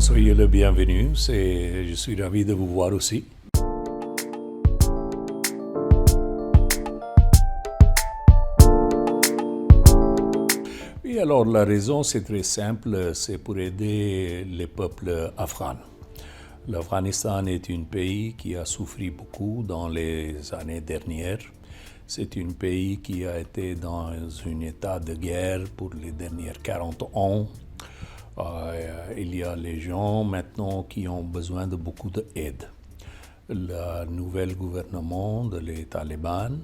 soyez le bienvenu. Je suis ravi de vous voir aussi. Et alors, la raison, c'est très simple, c'est pour aider les peuples afghans. L'Afghanistan est un pays qui a souffert beaucoup dans les années dernières. C'est un pays qui a été dans un état de guerre pour les dernières 40 ans. Il y a les gens maintenant qui ont besoin de beaucoup d'aide. Le nouvel gouvernement de les talibans,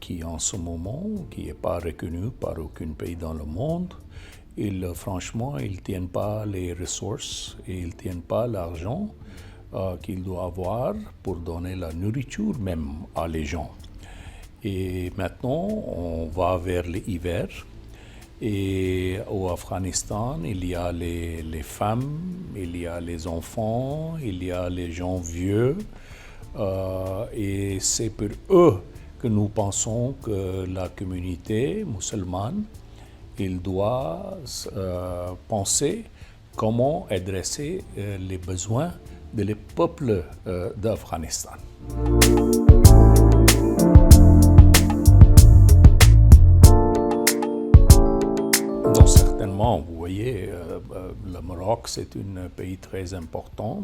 qui en ce moment, qui n'est pas reconnu par aucun pays dans le monde, franchement, ils ne tiennent pas les ressources et ils ne tiennent pas l'argent qu'ils doivent avoir pour donner la nourriture même à les gens. Et maintenant, on va vers l'hiver. Et au Afghanistan, il y a les femmes, il y a les enfants, il y a les gens vieux. Et c'est pour eux que nous pensons que la communauté musulmane, il doit penser comment adresser les besoins des peuples d'Afghanistan. Donc certainement, vous voyez, le Maroc, c'est un pays très important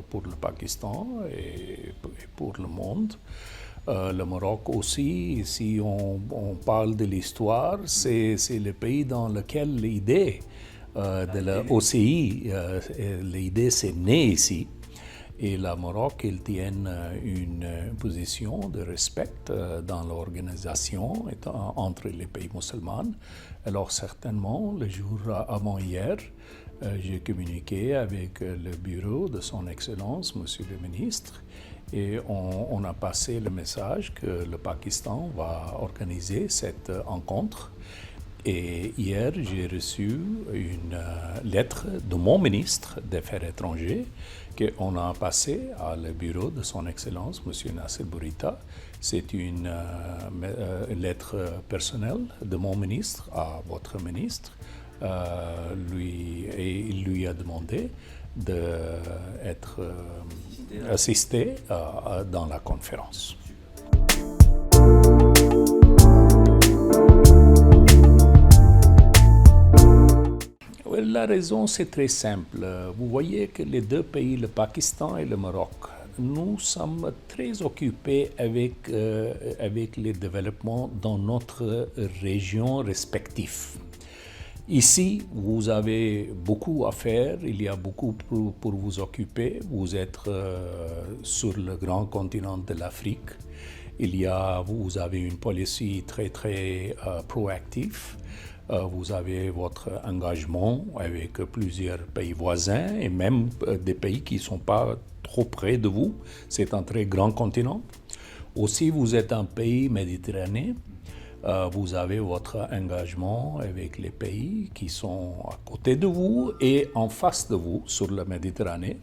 pour le Pakistan et pour le monde. Le Maroc aussi, si on parle de l'histoire, c'est le pays dans lequel l'idée de l'OCI, l'idée c'est né ici. Et le Maroc, ils tiennent une position de respect dans l'organisation entre les pays musulmans. Alors certainement, le jour avant-hier, j'ai communiqué avec le bureau de son Excellence, Monsieur le Ministre, et on a passé le message que le Pakistan va organiser cette rencontre. Et hier, j'ai reçu une lettre de mon ministre des Affaires étrangères qu'on a passée à le bureau de son Excellence, M. Nasser Bourita. C'est une lettre personnelle de mon ministre à votre ministre. Il lui a demandé d'être assisté dans la conférence. La raison, c'est très simple. Vous voyez que les deux pays, le Pakistan et le Maroc, nous sommes très occupés avec les développements dans notre région respective. Ici, vous avez beaucoup à faire, il y a beaucoup pour vous occuper. Vous êtes sur le grand continent de l'Afrique. Vous avez une politique très, très proactive. Vous avez votre engagement avec plusieurs pays voisins et même des pays qui ne sont pas trop près de vous. C'est un très grand continent. Aussi, vous êtes un pays méditerranéen. Vous avez votre engagement avec les pays qui sont à côté de vous et en face de vous sur la Méditerranée.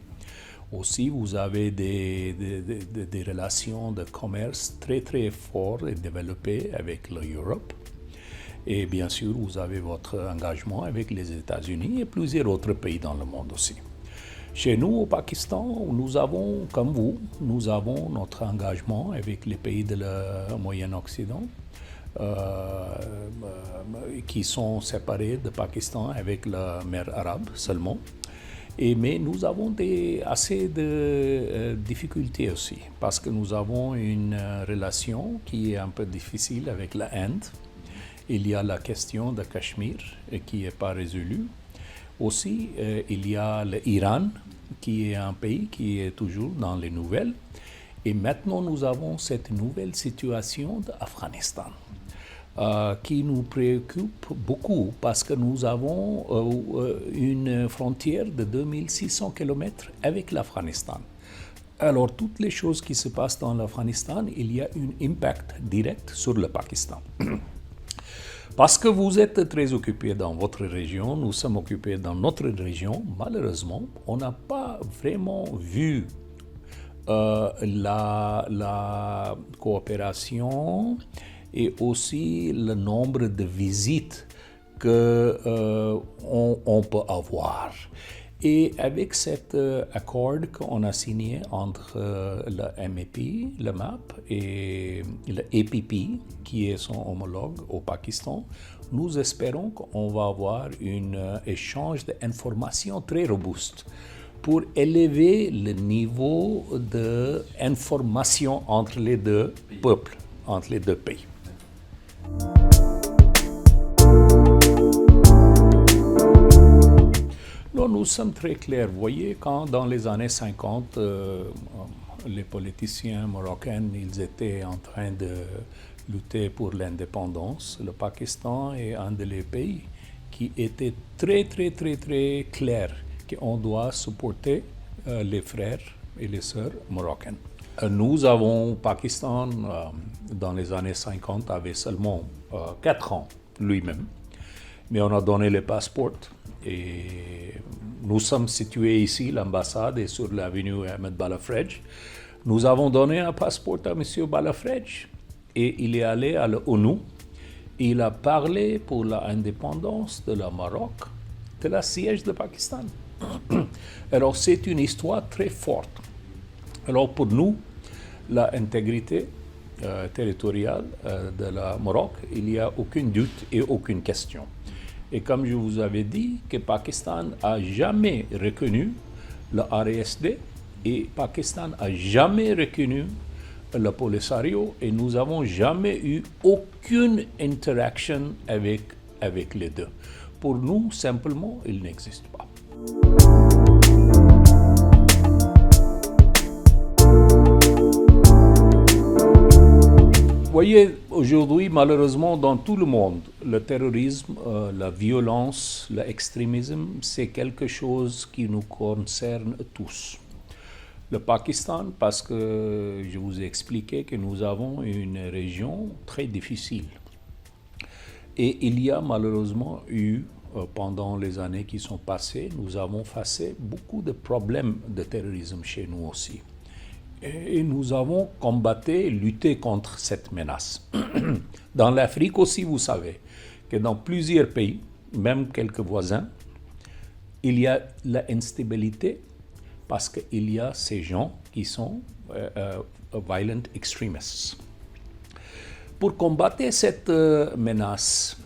Aussi, vous avez des relations de commerce très très fortes et développées avec l'Europe. Et bien sûr, vous avez votre engagement avec les États-Unis et plusieurs autres pays dans le monde aussi. Chez nous, au Pakistan, nous avons, comme vous, nous avons notre engagement avec les pays de le Moyen-Occident qui sont séparés du Pakistan avec la mer Arabe seulement. Mais nous avons assez de difficultés aussi parce que nous avons une relation qui est un peu difficile avec l'Inde. Il y a la question de Cachemire qui n'est pas résolue. Aussi, il y a l'Iran qui est un pays qui est toujours dans les nouvelles. Et maintenant, nous avons cette nouvelle situation d'Afghanistan qui nous préoccupe beaucoup parce que nous avons une frontière de 2600 km avec l'Afghanistan. Alors, toutes les choses qui se passent dans l'Afghanistan, il y a un impact direct sur le Pakistan. Parce que vous êtes très occupés dans votre région, nous sommes occupés dans notre région, malheureusement, on n'a pas vraiment vu la coopération et aussi le nombre de visites qu'on peut avoir. Et avec cet accord qu'on a signé entre le MEP, le MAP, et le APP, qui est son homologue au Pakistan, nous espérons qu'on va avoir un échange d'informations très robuste pour élever le niveau d'information entre les deux peuples, entre les deux pays. Non, nous sommes très clairs. Vous voyez, quand dans les années 50, les politiciens marocains, ils étaient en train de lutter pour l'indépendance, le Pakistan est un des pays qui était très clair qu'on doit supporter les frères et les sœurs marocaines. Nous avons, Pakistan, dans les années 50, avait seulement 4 ans lui-même, mais on a donné les passeports et nous sommes situés ici, l'ambassade est sur l'avenue Ahmed Balafrej. Nous avons donné un passeport à M. Balafrej et il est allé à l'ONU. Il a parlé pour l'indépendance de la Maroc, de la siège de Pakistan. Alors c'est une histoire très forte. Alors pour nous, l'intégrité territoriale de la Maroc, il n'y a aucun doute et aucune question. Et comme je vous avais dit, que Pakistan n'a jamais reconnu le RSD et Pakistan n'a jamais reconnu le Polisario et nous n'avons jamais eu aucune interaction avec les deux. Pour nous, simplement, il n'existe pas. Vous voyez, aujourd'hui, malheureusement, dans tout le monde, le terrorisme, la violence, l'extrémisme, c'est quelque chose qui nous concerne tous. Le Pakistan, parce que je vous ai expliqué que nous avons une région très difficile. Et il y a malheureusement eu, pendant les années qui sont passées, nous avons facé beaucoup de problèmes de terrorisme chez nous aussi. Et nous avons combattu, lutté contre cette menace. Dans l'Afrique aussi, vous savez que dans plusieurs pays, même quelques voisins, il y a l'instabilité parce qu'il y a ces gens qui sont violent extremists. Pour combattre cette menace,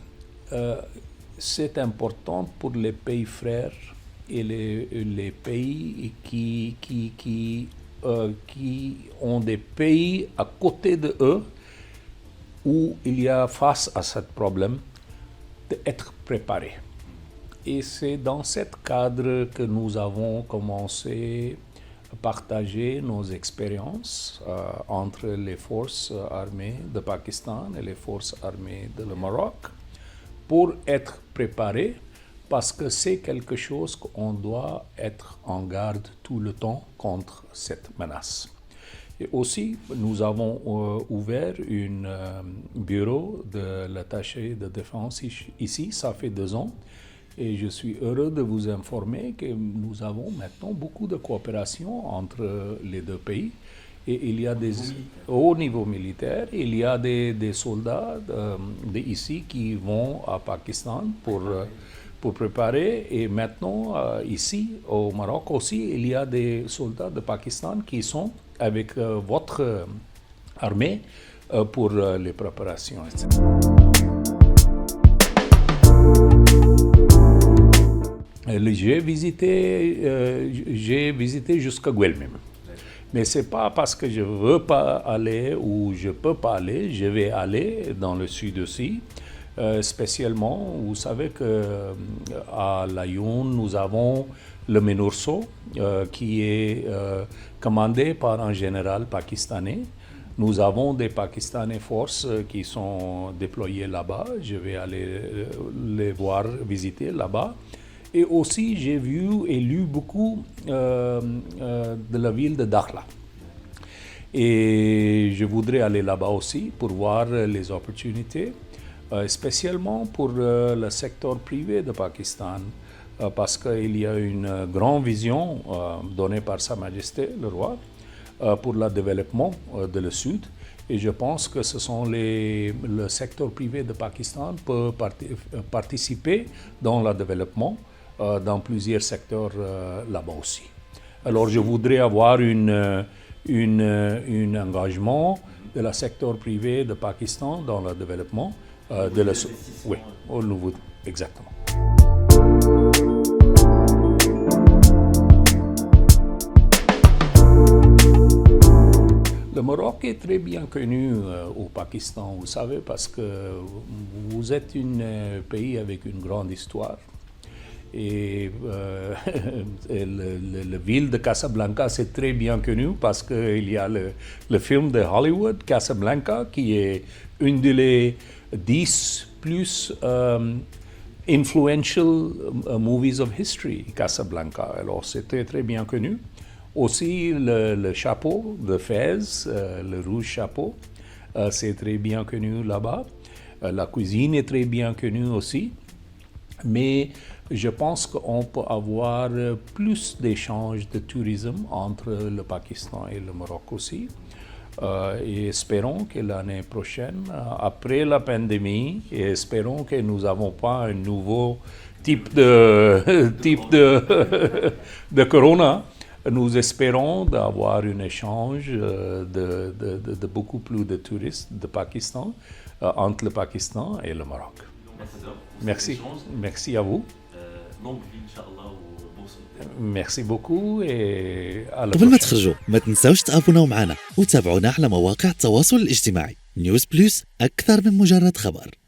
c'est important pour les pays frères et les pays qui ont des pays à côté de eux où il y a face à ce problème d'être préparés. Et c'est dans ce cadre que nous avons commencé à partager nos expériences entre les forces armées de Pakistan et les forces armées de le Maroc pour être préparés parce que c'est quelque chose qu'on doit être en garde tout le temps contre cette menace. Et aussi, nous avons ouvert un bureau de l'attaché de défense ici, ça fait 2 ans. Et je suis heureux de vous informer que nous avons maintenant beaucoup de coopération entre les deux pays. Et il y a au niveau militaire, il y a des soldats ici qui vont à Pakistan pour préparer. Et maintenant, ici, au Maroc aussi, il y a des soldats de Pakistan qui sont avec votre armée pour les préparations, etc. J'ai visité jusqu'à Guelmim. Mais ce n'est pas parce que je ne veux pas aller ou je ne peux pas aller, je vais aller dans le sud aussi. Spécialement, vous savez qu'à Laayoune, nous avons le Menourso qui est commandé par un général pakistanais. Nous avons des Pakistanais forces qui sont déployés là-bas. Je vais aller les voir visiter là-bas. Et aussi, j'ai vu et lu beaucoup de la ville de Dakhla. Et je voudrais aller là-bas aussi pour voir les opportunités, spécialement pour le secteur privé de Pakistan, parce qu'il y a une grande vision donnée par Sa Majesté le roi pour le développement de le Sud. Et je pense que le secteur privé de Pakistan peut participer dans le développement dans plusieurs secteurs là-bas aussi. Alors je voudrais avoir un engagement de la secteur privé de Pakistan dans le développement de la... Oui, au nouveau, exactement. Le Maroc est très bien connu au Pakistan, vous savez, parce que vous êtes un pays avec une grande histoire. Et la ville de Casablanca, c'est très bien connu parce qu'il y a le film de Hollywood, Casablanca, qui est une des 10 plus influential movies of history, Casablanca. Alors, c'est très, très bien connu. Aussi, le chapeau de Fès, le rouge chapeau, c'est très bien connu là-bas. La cuisine est très bien connue aussi. Mais je pense qu'on peut avoir plus d'échanges de tourisme entre le Pakistan et le Maroc aussi. Et espérons que l'année prochaine, après la pandémie, et espérons que nous n'avons pas un nouveau type de corona, nous espérons d'avoir un échange de beaucoup plus de touristes de Pakistan entre le Pakistan et le Maroc. Merci. Merci à vous. Merci beaucoup et à la قبل ما prochaine. تخرجوا ما تنساوش تابوناو معنا وتابعونا على مواقع التواصل الاجتماعي. نيوز بلس أكثر من مجرد خبر.